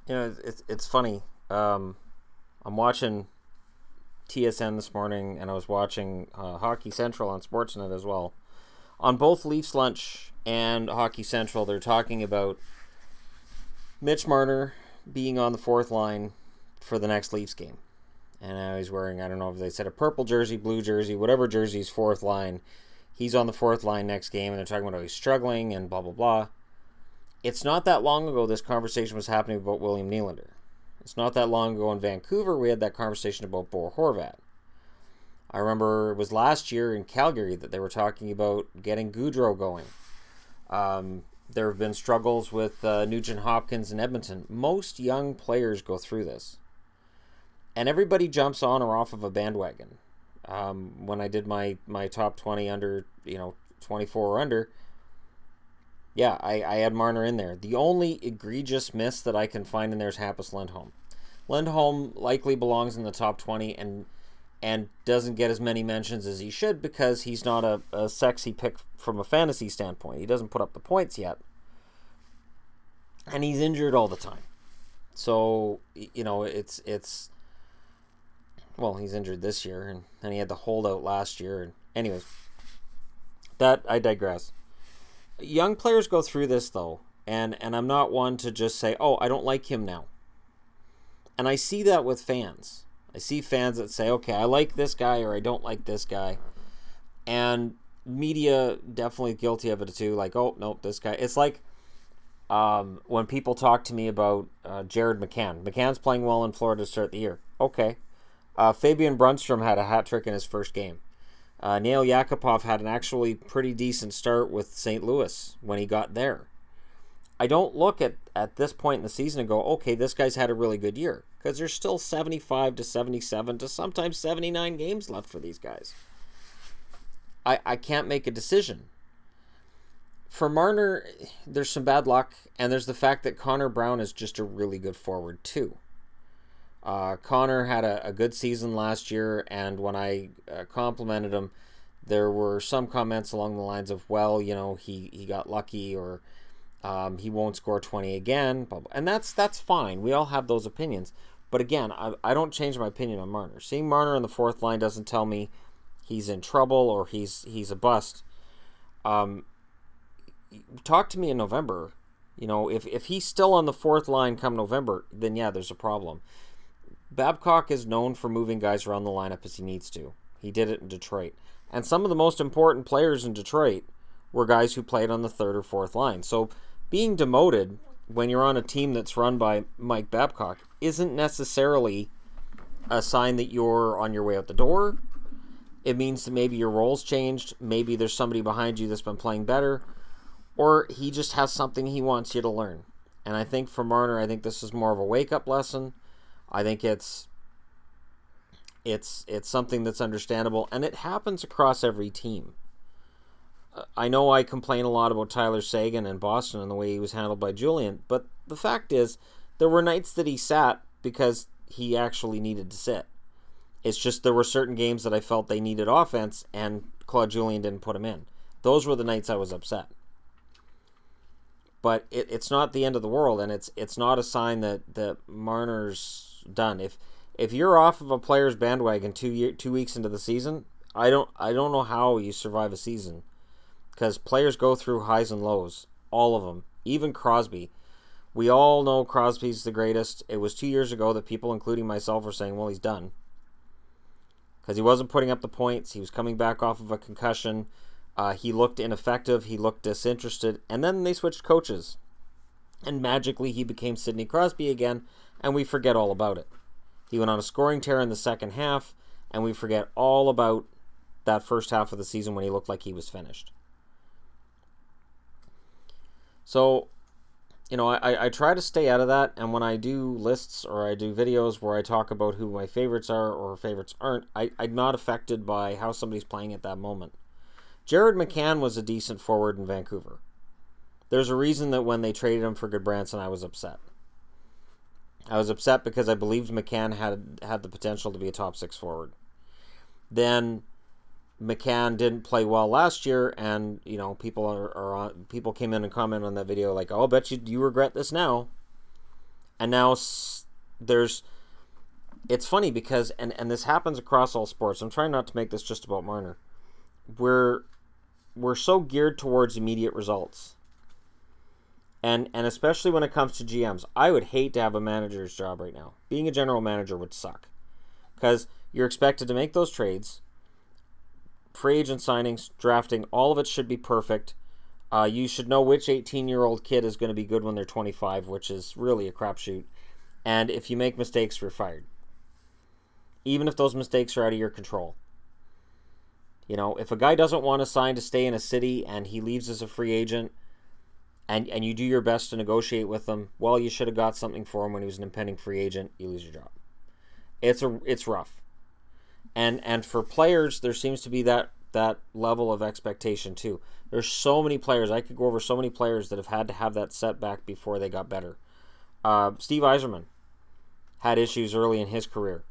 It's funny. I'm watching TSN this morning, and I was watching Hockey Central on Sportsnet as well. On both Leafs Lunch and Hockey Central, they're talking about Mitch Marner being on the fourth line for the next Leafs game. And now he's wearing, I don't know if they said a purple jersey, blue jersey, whatever jersey's fourth line. He's on the fourth line next game, and they're talking about how he's struggling and blah, blah, blah. It's not that long ago this conversation was happening about William Nylander. It's not that long ago in Vancouver we had that conversation about Bo Horvat. I remember it was last year in Calgary that they were talking about getting Gaudreau going. There have been struggles with Nugent Hopkins in Edmonton. Most young players go through this. And everybody jumps on or off of a bandwagon. When I did my top 20 under, 24 or under, yeah, I had Marner in there. The only egregious miss that I can find in there is Hampus Lindholm. Lindholm likely belongs in the top 20 and doesn't get as many mentions as he should because he's not a sexy pick from a fantasy standpoint. He doesn't put up the points yet. And he's injured all the time. So, it's well, he's injured this year, and then he had the holdout last year. And anyways, I digress. Young players go through this, though, and I'm not one to just say, oh, I don't like him now. And I see that with fans. I see fans that say, okay, I like this guy or I don't like this guy. And media definitely guilty of it too. Like, oh, no, this guy. It's like when people talk to me about Jared McCann. McCann's playing well in Florida to start the year. Okay. Fabian Brunstrom had a hat trick in his first game. Nail Yakupov had an actually pretty decent start with St. Louis when he got there. I don't look at this point in the season and go, okay, this guy's had a really good year. Because there's still 75 to 77 to sometimes 79 games left for these guys. I can't make a decision. For Marner, there's some bad luck, and there's the fact that Connor Brown is just a really good forward too. Connor had a good season last year, and when I complimented him, there were some comments along the lines of, well, he got lucky, or he won't score 20 again, blah, blah. And that's fine. We all have those opinions. But again, I don't change my opinion on Marner. Seeing Marner on the fourth line doesn't tell me he's in trouble or he's a bust. Talk to me in November. If he's still on the fourth line come November, then yeah, there's a problem. Babcock is known for moving guys around the lineup as he needs to. He did it in Detroit. And some of the most important players in Detroit were guys who played on the third or fourth line. So being demoted when you're on a team that's run by Mike Babcock isn't necessarily a sign that you're on your way out the door. It means that maybe your role's changed. Maybe there's somebody behind you that's been playing better. Or he just has something he wants you to learn. And I think for Marner, I think this is more of a wake-up lesson. I think it's something that's understandable, and it happens across every team. I know I complain a lot about Tyler Seguin in Boston and the way he was handled by Julian, but the fact is, there were nights that he sat because he actually needed to sit. It's just there were certain games that I felt they needed offense, and Claude Julien didn't put him in. Those were the nights I was upset. But it's not the end of the world, and it's not a sign that Marner's done. If you're off of a player's bandwagon 2 weeks into the season, I don't know how you survive a season, because players go through highs and lows, all of them, even Crosby. We all know Crosby's the greatest. It was 2 years ago that people, including myself, were saying, well, he's done, because he wasn't putting up the points. He was coming back off of a concussion. He looked ineffective. He looked disinterested, and then they switched coaches, and magically he became Sidney Crosby again, and we forget all about it. He went on a scoring tear in the second half, and we forget all about that first half of the season when he looked like he was finished. So, I try to stay out of that, and when I do lists or I do videos where I talk about who my favorites are or favorites aren't, I'm not affected by how somebody's playing at that moment. Jared McCann was a decent forward in Vancouver. There's a reason that when they traded him for Goodbranson, I was upset. I was upset because I believed McCann had the potential to be a top six forward. Then McCann didn't play well last year, and people came in and commented on that video like, "Oh, I bet you regret this now." And now there's... It's funny because, and this happens across all sports. I'm trying not to make this just about Marner. We're so geared towards immediate results. And especially when it comes to GMs. I would hate to have a manager's job right now. Being a general manager would suck. Because you're expected to make those trades. Free agent signings, drafting, all of it should be perfect. You should know which 18-year-old kid is going to be good when they're 25, which is really a crapshoot. And if you make mistakes, you're fired. Even if those mistakes are out of your control. You know, if a guy doesn't want to sign to stay in a city and he leaves as a free agent, and you do your best to negotiate with him, well, you should have got something for him when he was an impending free agent, you lose your job. It's rough. And for players, there seems to be that level of expectation too. There's so many players. I could go over so many players that have had to have that setback before they got better. Steve Yzerman had issues early in his career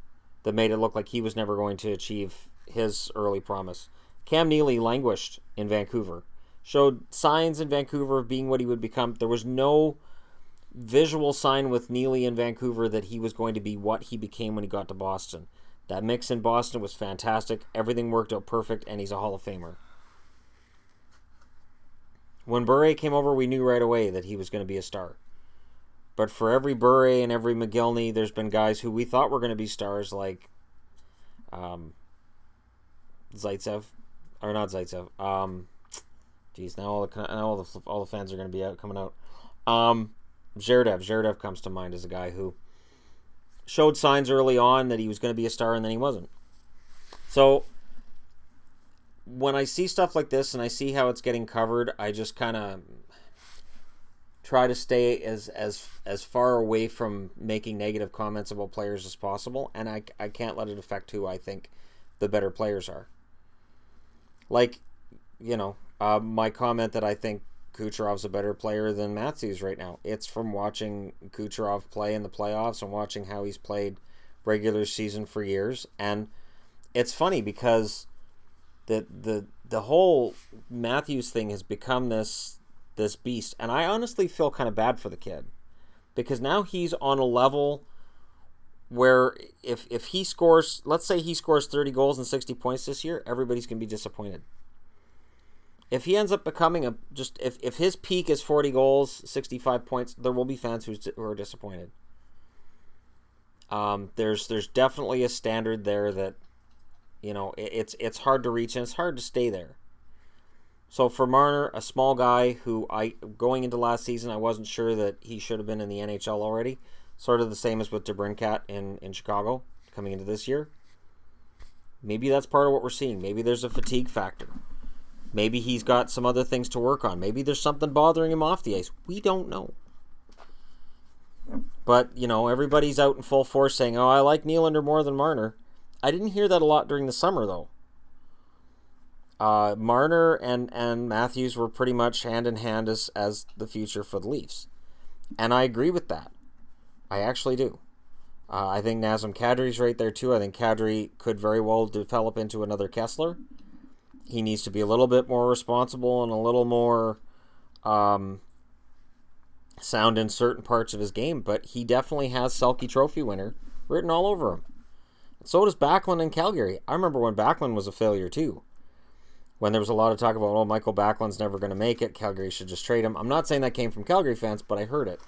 that made it look like he was never going to achieve his early promise. Cam Neely languished in Vancouver. Showed signs in Vancouver of being what he would become. There was no visual sign with Neely in Vancouver that he was going to be what he became when he got to Boston. That mix in Boston was fantastic. Everything worked out perfect, and he's a Hall of Famer. When Bure came over, we knew right away that he was going to be a star. But for every Bure and every McGillney, there's been guys who we thought were going to be stars, like Zaitsev, or not Zaitsev. Geez, now all the fans are going to be coming out. Zherdev comes to mind as a guy who showed signs early on that he was going to be a star, and then he wasn't. So when I see stuff like this and I see how it's getting covered, I just kind of try to stay as far away from making negative comments about players as possible, and I can't let it affect who I think the better players are. Like, you know, my comment that I think Kucherov's a better player than Matthews right now. It's from watching Kucherov play in the playoffs and watching how he's played regular season for years. And it's funny because the whole Matthews thing has become this beast. And I honestly feel kind of bad for the kid. Because now he's on a level where if he scores, let's say he scores 30 goals and 60 points this year, everybody's going to be disappointed. If he ends up becoming if his peak is 40 goals, 65 points, there will be fans who are disappointed. There's definitely a standard there that, you know, it's hard to reach and it's hard to stay there. So for Marner, a small guy who going into last season, I wasn't sure that he should have been in the NHL already. Sort of the same as with DeBrincat in Chicago coming into this year. Maybe that's part of what we're seeing. Maybe there's a fatigue factor. Maybe he's got some other things to work on. Maybe there's something bothering him off the ice. We don't know. But, you know, everybody's out in full force saying, oh, I like Nylander more than Marner. I didn't hear that a lot during the summer, though. Marner and Matthews were pretty much hand in hand as the future for the Leafs. And I agree with that. I actually do. I think Nazem Kadri's right there, too. I think Kadri could very well develop into another Kessler. He needs to be a little bit more responsible and a little more sound in certain parts of his game, but he definitely has Selke Trophy winner written all over him. So does Backlund in Calgary. I remember when Backlund was a failure too. When there was a lot of talk about, oh, Michael Backlund's never going to make it, Calgary should just trade him. I'm not saying that came from Calgary fans, but I heard it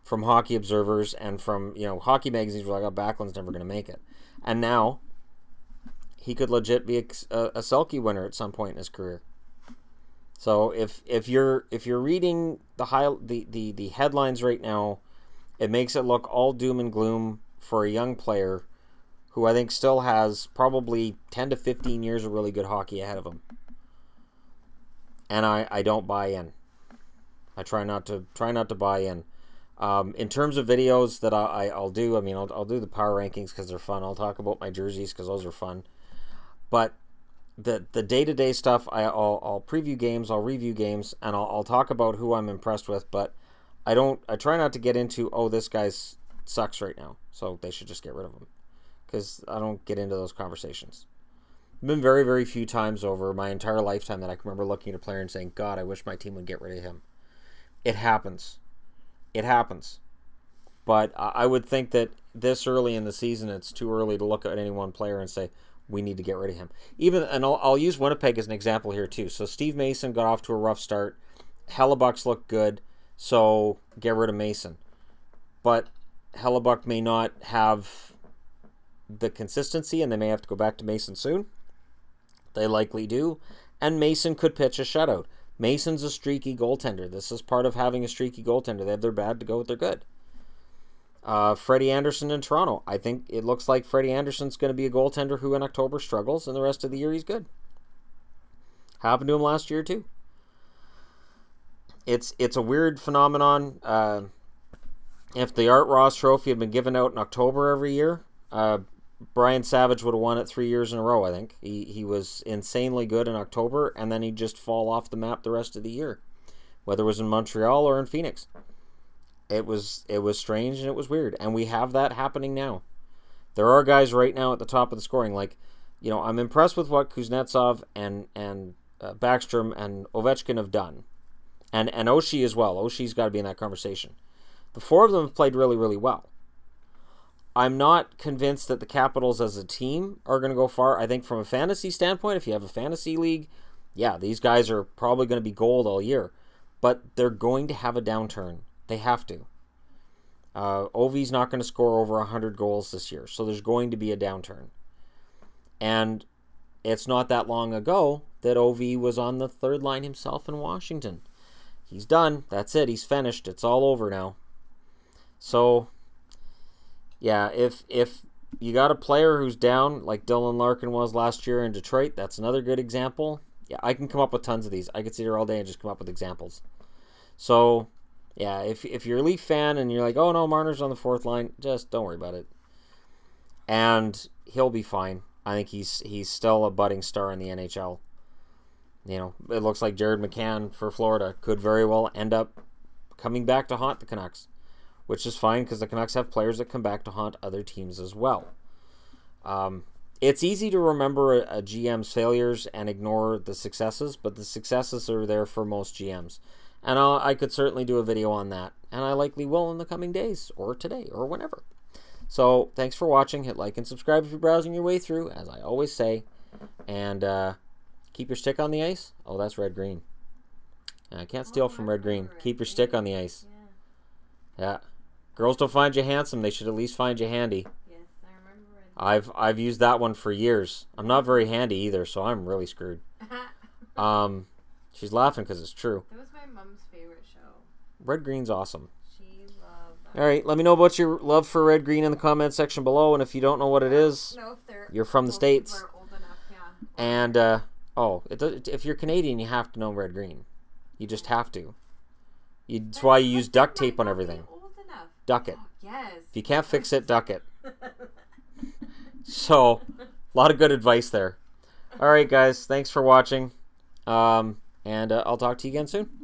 from hockey observers and from, you know, hockey magazines were like, oh, Backlund's never going to make it. And now he could legit be a Selke winner at some point in his career. So if you're reading the headlines right now, it makes it look all doom and gloom for a young player who I think still has probably 10 to 15 years of really good hockey ahead of him. And I don't buy in. I try not to buy in. In terms of videos that I'll do, I mean, I'll do the power rankings because they're fun. I'll talk about my jerseys because those are fun. But the day-to-day stuff, I'll preview games, I'll review games, and I'll talk about who I'm impressed with. But I try not to get into, oh, this guy sucks right now, so they should just get rid of him, because I don't get into those conversations. There's been very, very few times over my entire lifetime that I can remember looking at a player and saying, God, I wish my team would get rid of him. It happens. It happens. But I would think that this early in the season, it's too early to look at any one player and say, we need to get rid of him. And I'll use Winnipeg as an example here too. So Steve Mason got off to a rough start. Hellebuck's looked good, so get rid of Mason. But Hellebuck may not have the consistency, and they may have to go back to Mason soon. They likely do. And Mason could pitch a shutout. Mason's a streaky goaltender. This is part of having a streaky goaltender. They have their bad to go with their good. Freddie Anderson in Toronto. I think it looks like Freddie Anderson's going to be a goaltender who in October struggles, and the rest of the year he's good. Happened to him last year too. It's a weird phenomenon. If the Art Ross Trophy had been given out in October every year, Brian Savage would have won it 3 years in a row, I think. He was insanely good in October, and then he'd just fall off the map the rest of the year, whether it was in Montreal or in Phoenix. It was strange and it was weird, and we have that happening now. There are guys right now at the top of the scoring. Like, I'm impressed with what Kuznetsov and Backstrom and Ovechkin have done, and Oshie as well. Oshie's got to be in that conversation. The four of them have played really, really well. I'm not convinced that the Capitals as a team are going to go far. I think from a fantasy standpoint, if you have a fantasy league, yeah, these guys are probably going to be gold all year, but they're going to have a downturn. They have to. Ovi's not going to score over 100 goals this year, so there's going to be a downturn. And it's not that long ago that Ovi was on the third line himself in Washington. He's done. That's it. He's finished. It's all over now. So, yeah, if you got a player who's down, like Dylan Larkin was last year in Detroit, that's another good example. Yeah, I can come up with tons of these. I could sit here all day and just come up with examples. So, yeah, if you're a Leaf fan and you're like, oh no, Marner's on the fourth line, just don't worry about it. And he'll be fine. I think he's still a budding star in the NHL. It looks like Jared McCann for Florida could very well end up coming back to haunt the Canucks, which is fine because the Canucks have players that come back to haunt other teams as well. It's easy to remember a GM's failures and ignore the successes, but the successes are there for most GMs. And I could certainly do a video on that, and I likely will in the coming days, or today, or whenever. So, thanks for watching. Hit like and subscribe if you're browsing your way through, as I always say. And keep your stick on the ice. Oh, that's red-green. I can't steal from red-green. Keep your stick on the ice. Yeah. Girls don't find you handsome. They should at least find you handy. Yes, I remember it. I've used that one for years. I'm not very handy either, so I'm really screwed. She's laughing because it's true. That was my mom's favorite show. Red Green's awesome. She loved that. All right, let me know about your love for Red Green in the comment section below, and if you don't know what it is, you're from the States. People are old enough, yeah. And if you're Canadian, you have to know Red Green. You just have to. That's why you use duct tape on everything. Duck it. Oh, yes. If you can't fix it, duck it. So, a lot of good advice there. All right, guys. Thanks for watching. And I'll talk to you again soon.